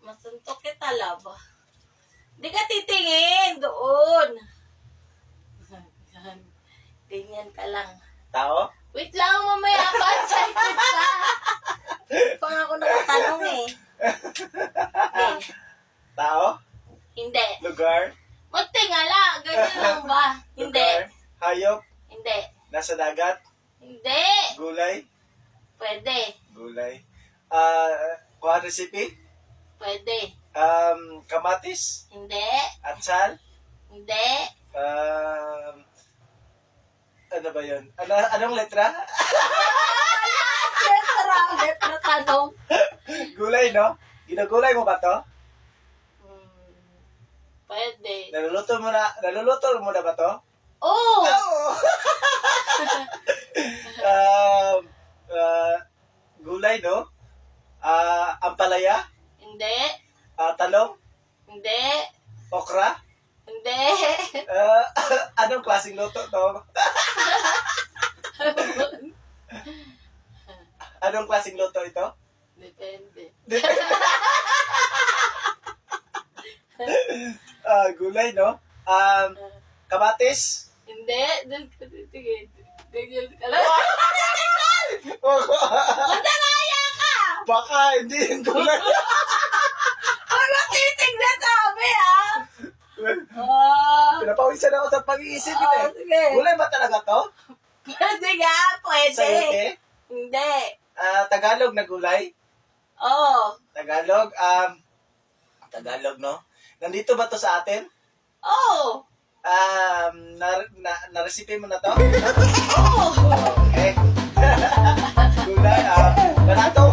Masuntok kita, love. Di ka titingin doon. Ganyan ka lang. Tao? Wait lang, mamaya pa. Excited ka. Pang ako nakatanong eh. Okay. Tao? Hindi. Lugar? Magtingala. Ganyan lang ba? Hindi. Lugar? Hayop? Hindi. Nasa dagat? Hindi. Gulay? Pwede. Gulay. Kuha recipe? Pwede. Kamatis? Hindi. Atsal? Hindi. Ano ba yun? Anong letra? Letra tanong. Gulay, no? Ginagulay mo ba to? Pwede. Naluluto mo na ba to? Oh! Oo! Gulay, no? Ampalaya? Hindi. Talong? Hindi. Okra? Hindi. Anong klaseng luto to? Anong klaseng luto ito? Depende. Gulay, no? Kamatis? Hindi. Doon ka titigil. Ganyan ka lang. Matangaya ka! Baka hindi yung gulay. Ano titignan sabi, ha? Pinapawisan ako sa pag-iisip ito eh. Sige. Gulay ba talaga to? Pwede nga, pwede. Sayote? Hindi. Tagalog na gulay? Oo. Tagalog, Tagalog, no? Nandito ba to sa atin? Oo. Na-recipe mo na to? Oo. Okay. Gulay, kanato